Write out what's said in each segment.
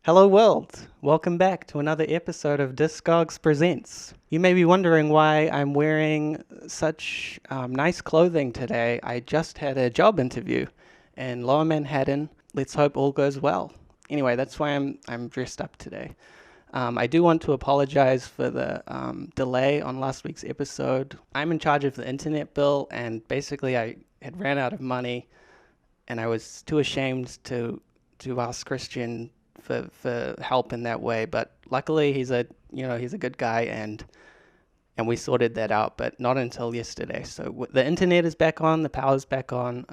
Hello world! Welcome back to another episode of Diskogs Presents. You may be wondering why I'm wearing such nice clothing today. I just had a job interview in Lower Manhattan. Let's hope all goes well. Anyway, that's why I'm dressed up today. I do want to apologize for the delay on last week's episode. I'm in charge of the internet bill, and basically I had ran out of money, and I was too ashamed to ask Christian for help in that way. But luckily he's a good guy, and we sorted that out, but not until yesterday. So the internet is back on, the power's back on.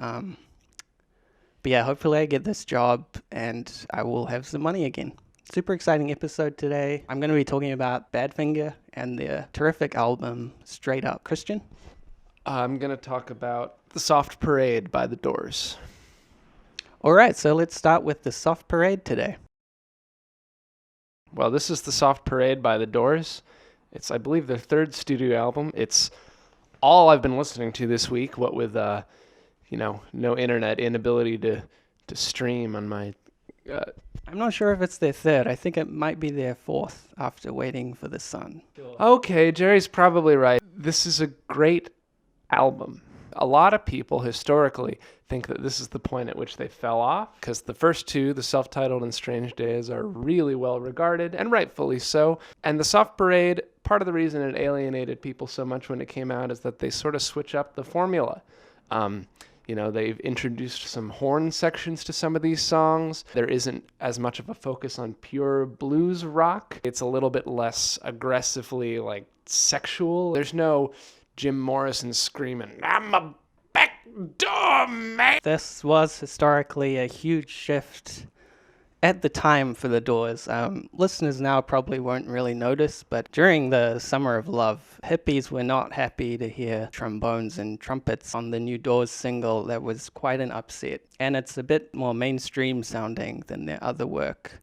But yeah, hopefully I get this job and I will have some money again. Super exciting episode today. I'm going to be talking about Badfinger and their terrific album, Straight Up. Christian? I'm going to talk about The Soft Parade by The Doors. All right, so let's start with The Soft Parade today. Well, this is The Soft Parade by The Doors. It's, I believe, their third studio album. It's all I've been listening to this week, what with, no internet, inability to stream on my... I'm not sure if it's their third. I think it might be their fourth after Waiting for the Sun. Okay, Jerry's probably right. This is a great album. A lot of people historically think that this is the point at which they fell off, because the first two, the self-titled and Strange Days, are really well regarded, and rightfully so. And the Soft Parade, part of the reason it alienated people so much when it came out is that they sort of switch up the formula. They've introduced some horn sections to some of these songs. There isn't as much of a focus on pure blues rock. It's a little bit less aggressively, sexual. There's no Jim Morrison screaming, "I'm a backdoor man." This was historically a huge shift at the time for the Doors. Listeners now probably won't really notice, but during the Summer of Love, hippies were not happy to hear trombones and trumpets on the new Doors single. That was quite an upset, and it's a bit more mainstream sounding than their other work.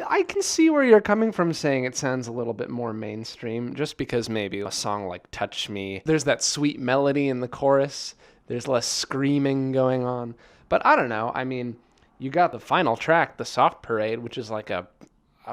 I can see where you're coming from saying it sounds a little bit more mainstream, just because maybe a song like Touch Me, there's that sweet melody in the chorus, there's less screaming going on. But I don't know, I mean, you got the final track, The Soft Parade, which is like a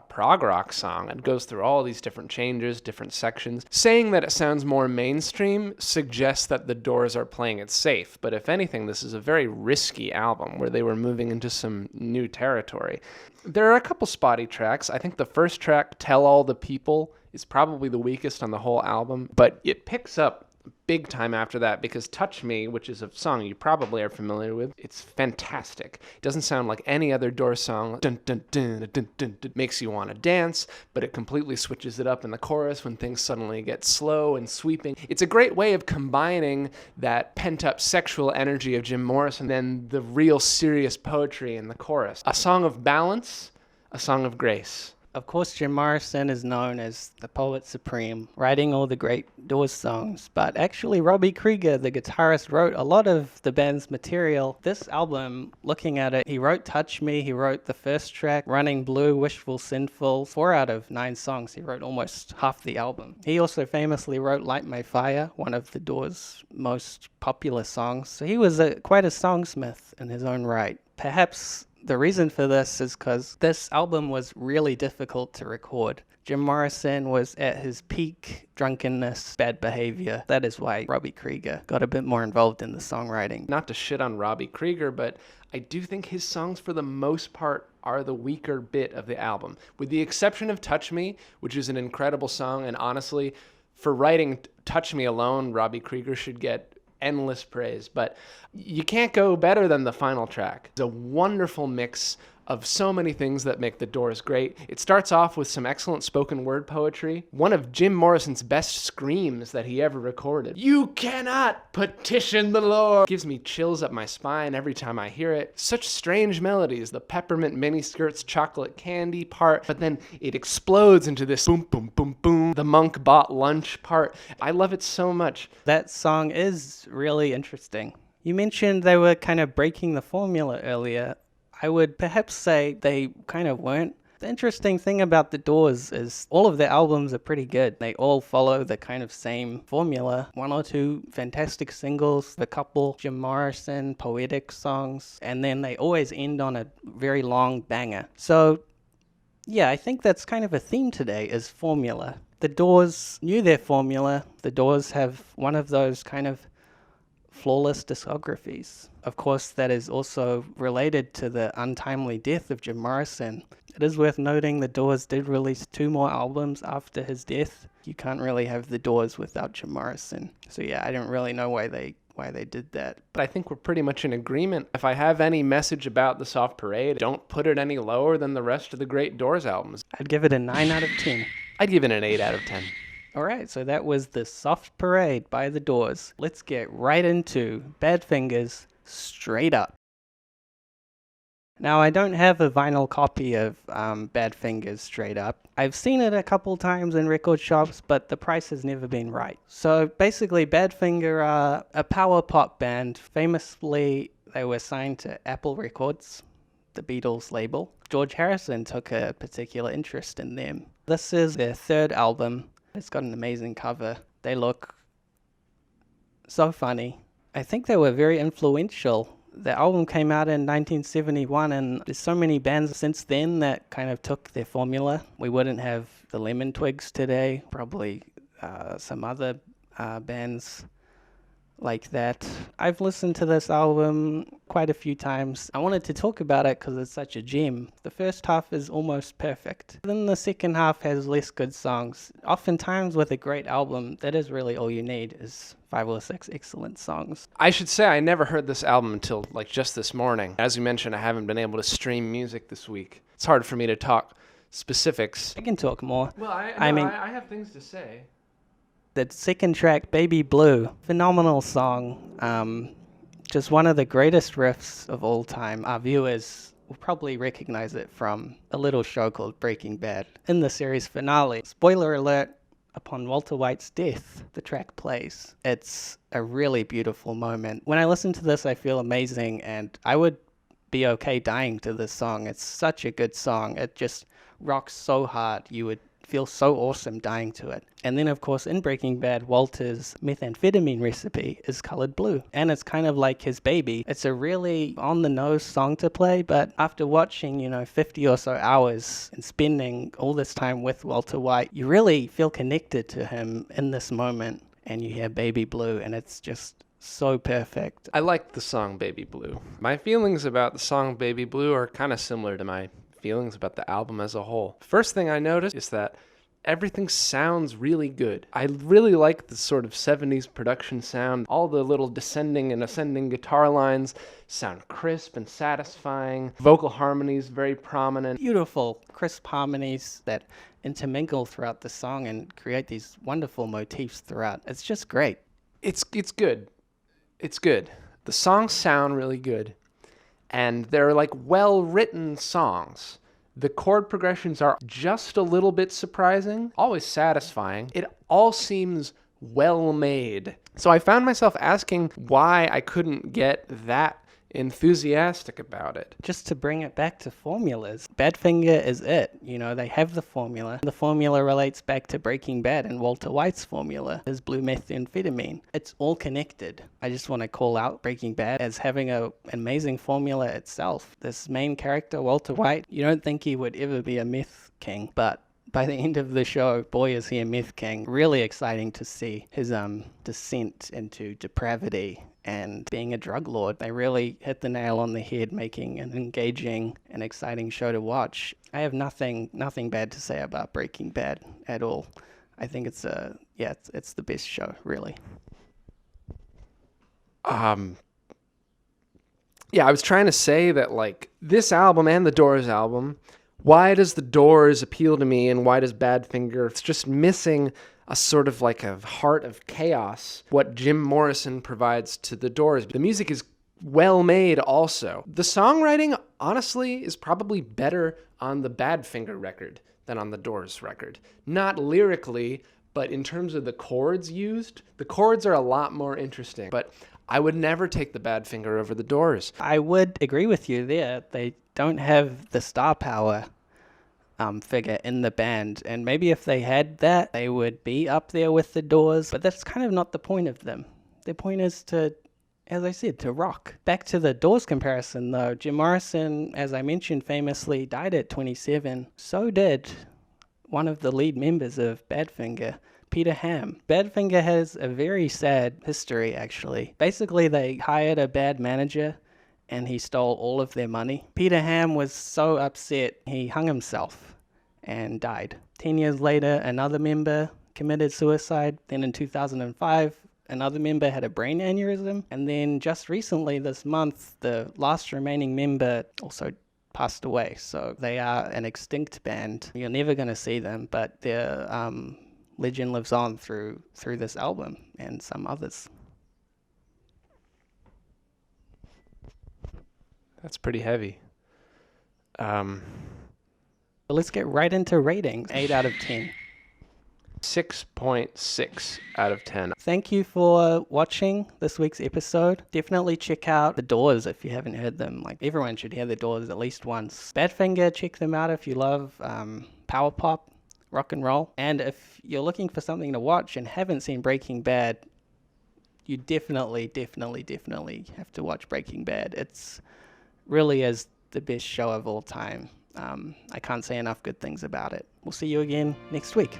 prog rock song. It goes through all these different changes, different sections. Saying that it sounds more mainstream suggests that the Doors are playing it safe. But if anything, this is a very risky album where they were moving into some new territory. There are a couple spotty tracks. I think the first track, Tell All the People, is probably the weakest on the whole album, but it picks up big time after that, because Touch Me, which is a song you probably are familiar with, it's fantastic. It doesn't sound like any other Doors song. Dun, dun, dun, dun, dun, dun, dun. Makes you want to dance, but it completely switches it up in the chorus when things suddenly get slow and sweeping. It's a great way of combining that pent-up sexual energy of Jim Morrison and the real serious poetry in the chorus. A song of balance, a song of grace. Of course, Jim Morrison is known as the poet supreme, writing all the great Doors songs, but actually Robbie Krieger, the guitarist, wrote a lot of the band's material. This album, looking at it, he wrote Touch Me, he wrote the first track, Running Blue, Wishful Sinful, 4 out of 9 songs. He wrote almost half the album. He also famously wrote Light My Fire, one of the Doors' most popular songs. So he was quite a songsmith in his own right. Perhaps the reason for this is because this album was really difficult to record. Jim Morrison was at his peak drunkenness, bad behavior. That is why Robbie Krieger got a bit more involved in the songwriting. Not to shit on Robbie Krieger, but I do think his songs, for the most part, are the weaker bit of the album. With the exception of Touch Me, which is an incredible song, and honestly, for writing Touch Me alone, Robbie Krieger should get endless praise, but you can't go better than the final track. It's a wonderful mix of so many things that make the Doors great. It starts off with some excellent spoken word poetry, one of Jim Morrison's best screams that he ever recorded. "You cannot petition the Lord." Gives me chills up my spine every time I hear it. Such strange melodies, the peppermint miniskirts chocolate candy part, but then it explodes into this boom, boom, boom, boom, the monk bought lunch part. I love it so much. That song is really interesting. You mentioned they were kind of breaking the formula earlier. I would perhaps say they kind of weren't. The interesting thing about the Doors is all of their albums are pretty good. They all follow the kind of same formula. 1 or 2 fantastic singles, a couple Jim Morrison poetic songs, and then they always end on a very long banger. So Yeah, I think that's kind of a theme today, is formula. The Doors knew their formula. The Doors have one of those kind of flawless discographies. Of course, that is also related to the untimely death of Jim Morrison. It is worth noting the Doors did release 2 more albums after his death. You can't really have the Doors without Jim Morrison. So yeah, I don't really know why they did that. But I think we're pretty much in agreement. If I have any message about the Soft Parade, don't put it any lower than the rest of the great Doors albums. I'd give it a 9 out of 10. I'd give it an 8 out of 10. Alright, so that was the Soft Parade by the Doors. Let's get right into Badfinger's Straight Up. Now, I don't have a vinyl copy of Badfinger's Straight Up. I've seen it a couple times in record shops, but the price has never been right. So basically, Badfinger are a power pop band. Famously, they were signed to Apple Records, the Beatles label. George Harrison took a particular interest in them. This is their 3rd album. It's got an amazing cover. They look so funny. I think they were very influential. The album came out in 1971, and there's so many bands since then that kind of took their formula. We wouldn't have the Lemon Twigs today, probably some other bands like that. I've listened to this album quite a few times. I wanted to talk about it because it's such a gem. The first half is almost perfect. Then the second half has less good songs. Oftentimes with a great album, that is really all you need, is 5 or 6 excellent songs. I should say I never heard this album until just this morning. As you mentioned, I haven't been able to stream music this week. It's hard for me to talk specifics. I can talk more. Well, I have things to say. The second track, Baby Blue, phenomenal song. Just one of the greatest riffs of all time. Our viewers will probably recognize it from a little show called Breaking Bad. In the series finale, spoiler alert, upon Walter White's death, the track plays. It's a really beautiful moment. When I listen to this, I feel amazing, and I would be okay dying to this song. It's such a good song. It just rocks so hard. You would feel so awesome dying to it. And then, of course, in Breaking Bad, Walter's methamphetamine recipe is colored blue. And it's kind of like his baby. It's a really on-the-nose song to play, but after watching, 50 or so hours and spending all this time with Walter White, you really feel connected to him in this moment. And you hear Baby Blue, and it's just so perfect. I like the song Baby Blue. My feelings about the song Baby Blue are kind of similar to my feelings about the album as a whole. First thing I noticed is that everything sounds really good. I really like the sort of 70s production sound. All the little descending and ascending guitar lines sound crisp and satisfying. Vocal harmonies very prominent. Beautiful, crisp harmonies that intermingle throughout the song and create these wonderful motifs throughout. It's just great. It's good. It's good. The songs sound really good. And they're well-written songs. The chord progressions are just a little bit surprising, always satisfying. It all seems well-made. So I found myself asking why I couldn't get that enthusiastic about it. Just to bring it back to formulas, Badfinger is it. They have the formula. The formula relates back to Breaking Bad and Walter White's formula, his blue methamphetamine. It's all connected. I just want to call out Breaking Bad as having an amazing formula itself. This main character, Walter White, you don't think he would ever be a meth king, but by the end of the show, boy, is he a meth king. Really exciting to see his descent into depravity and being a drug lord. They really hit the nail on the head, making an engaging and exciting show to watch. I have nothing bad to say about Breaking Bad at all. I think it's the best show, really. Yeah, I was trying to say that this album and the Doors album, why does the Doors appeal to me and why does Badfinger? It's just missing a sort of a heart of chaos, what Jim Morrison provides to the Doors. The music is well made also. The songwriting, honestly, is probably better on the Badfinger record than on the Doors record. Not lyrically, but in terms of the chords used, the chords are a lot more interesting. But I would never take the Badfinger over the Doors. I would agree with you there. They don't have the star power figure in the band, and maybe if they had that, they would be up there with the Doors, but that's kind of not the point of them. Their point is to as I said, to rock. Back to the Doors comparison though, Jim Morrison, as I mentioned, famously died at 27. So did one of the lead members of Badfinger, Peter Ham. Badfinger has a very sad history, actually. Basically, they hired a bad manager and he stole all of their money. Peter Ham was so upset, he hung himself and died. 10 years later, another member committed suicide. Then in 2005, another member had a brain aneurysm. And then just recently, this month, the last remaining member also passed away. So they are an extinct band. You're never going to see them, but their legend lives on through this album and some others. That's pretty heavy. So let's get right into ratings. 8 out of 10. 6.6 out of 10. Thank you for watching this week's episode. Definitely check out The Doors if you haven't heard them. Like, everyone should hear The Doors at least once. Badfinger, check them out if you love power pop, rock and roll. And if you're looking for something to watch and haven't seen Breaking Bad, you definitely have to watch Breaking Bad. It's really is the best show of all time. I can't say enough good things about it. We'll see you again next week.